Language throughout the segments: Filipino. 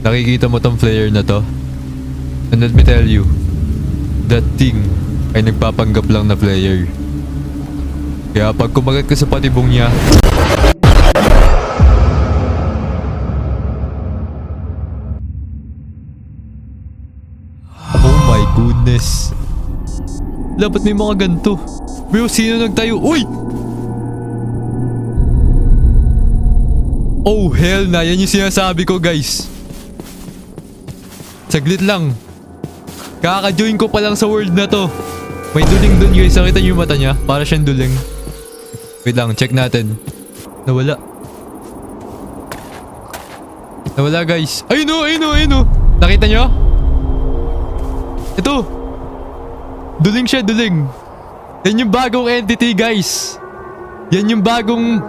Nakikita mo tong flare na to? And let me tell you, that thing ay nagpapanggap lang na player. Kaya pag kumagat ka sa patibong niya, oh my goodness. Dapat may mga ganito. Bro, sino nagtayo? Uy! Oh hell na, yan yung sinasabi ko guys. Saglit lang. Kaka-join ko pa lang sa world na to. May duling dun guys, nakita niyo yung mata niya? Para siyang duling. Wait lang, check natin. Nawala. Nawala guys. Ayun o, ayun o, ayun o. Nakita niyo? Ito. Duling siya, duling. Yan yung bagong entity guys. Yan yung bagong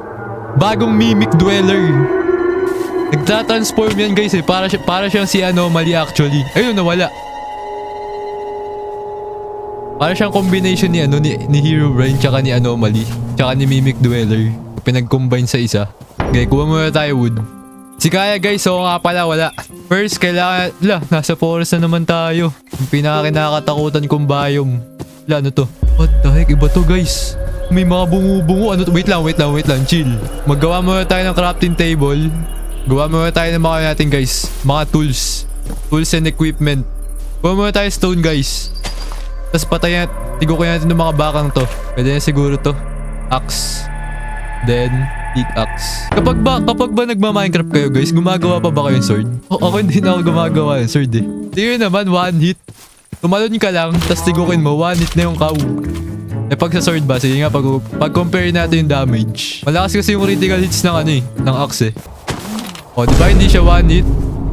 mimic dweller. Nagtatransform yan guys eh. Para siyang si Anomaly actually. Ayun, nawala. Para siyang combination ni Herobrine tsaka ni Anomaly tsaka ni Mimic Dweller. Pinag-combine sa isa. Okay, kuha muna tayo wood. Si Kaya guys, so nga pala wala. First, kailangan... nasa forest na naman tayo. Yung pinaka-kinakatakutan kong biome. Ano to? What the heck? Iba to guys. May mga bungu-bungu. Ano to? Wait lang. Chill. Maggawa muna tayo ng crafting table. Gawa muna tayo ng mga natin guys. Mga tools. Tools and equipment. Gawa muna tayo stone guys. Tapos patayin, tigukin natin ng mga bakang to. Pwede na siguro to. Axe. Then, pickaxe. Kapag ba nagma-Minecraft kayo guys, gumagawa pa ba kayo ng sword? Ako hindi na ako gumagawa ng sword eh. Tingnan naman, one hit. Tumalon ka lang, tapos tigukin mo, one hit na yung cow. Eh pag sa sword ba, sige nga, pag compare natin yung damage. Malakas kasi yung critical hits ng ng axe eh. O, diba hindi siya one hit?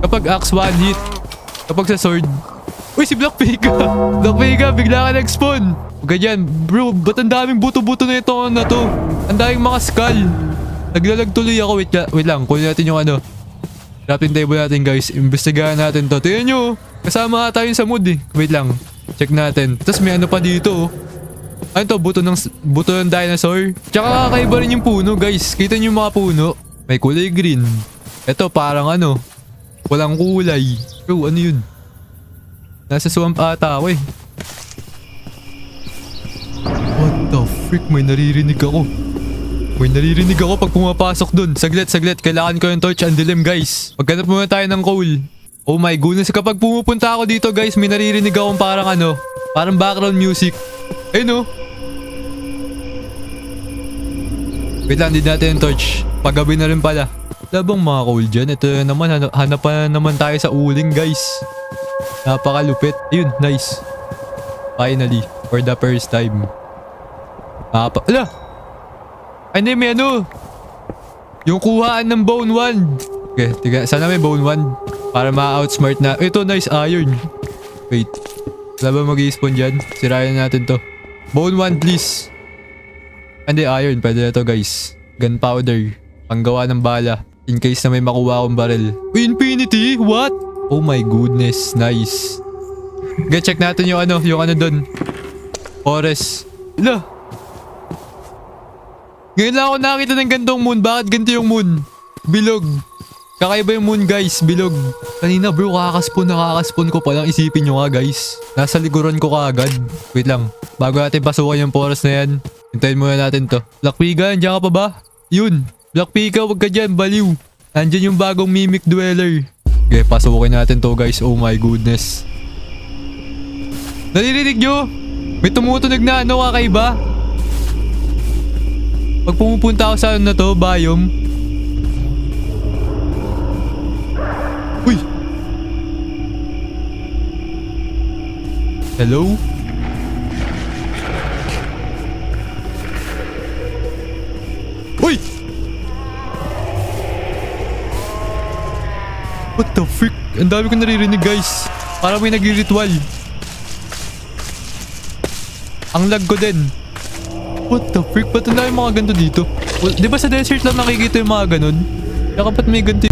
Kapag axe, one hit. Kapag sa sword, uy, si Black Pega! Black Pega, bigla ka nag-spawn! Ganyan, bro, ba't ang daming buto-buto na ito na to? Ang daming mga skull! Naglalag tuloy ako, wait lang, kunin natin yung crafting table natin guys, imbestigahan natin to. Tingnan nyo, kasama tayo sa mood eh. Wait lang, check natin. Tapos may ano pa dito. Ano to, buto ng dinosaur? Tsaka kakaiba rin yung puno guys, kita nyo yung mga puno. May kulay green. Ito parang walang kulay. Bro, ano yun? Nasa swamp ata ako eh. What the frick? May naririnig ako. Pag pumapasok dun. Saglit. Kailangan ko yung torch. Ang dilim guys. Maghanap muna tayo ng coal. Oh my goodness. Kapag pumupunta ako dito guys, may naririnig akong parang parang background music. Ayun oh. Wait lang, din natin yung torch. Paggabi na rin pala. Labang mga coal dyan. Ito naman, hanapan naman tayo sa uling guys. Napakalupit. Ayun, nice. Finally, for the first time. Ala! Ay, may yung kuhaan ng bone wand. Okay, tiga. Sana may bone wand. Para ma-outsmart na. Ito, nice iron. Wait. Wala ba mag-i-spawn dyan? Sirayan natin to. Bone wand, please. Hindi, iron. Pwede na to, guys. Gunpowder. Panggawa ng bala. In case na may makuha akong barrel. Uy, infinity? What? Oh my goodness, nice. Okay, check natin yung doon. Forest. Ila. Ngayon lang ako nakakita ng gantong moon. Bakit ganito yung moon? Bilog. Kakaiba yung moon guys, bilog. Kanina bro, nakakaspawn ko palang. Isipin nyo nga guys. Nasa likuran ko kaagad. Wait lang. Bago natin pasukan yung forest na yan, hintayin muna natin to. Black Pega, nandiyan ka pa ba? Yun. Black Pega, wag ka dyan, baliw. Nandiyan yung bagong Mimic Dweller. Okay, pasukin natin to guys. Oh my goodness. Naririnig nyo? May tumutunog na kakaiba. Pag pumupunta ako sa na to, biome. Uy! Hello? Uy! What the frick? Ang dami ko naririnig guys. Parang may nagri-ritual. Ang lag ko din. What the frick? Ba't ang dami mga ganito dito? Di ba sa desert lang nakikita yung mga ganon? Kaya ba't may ganito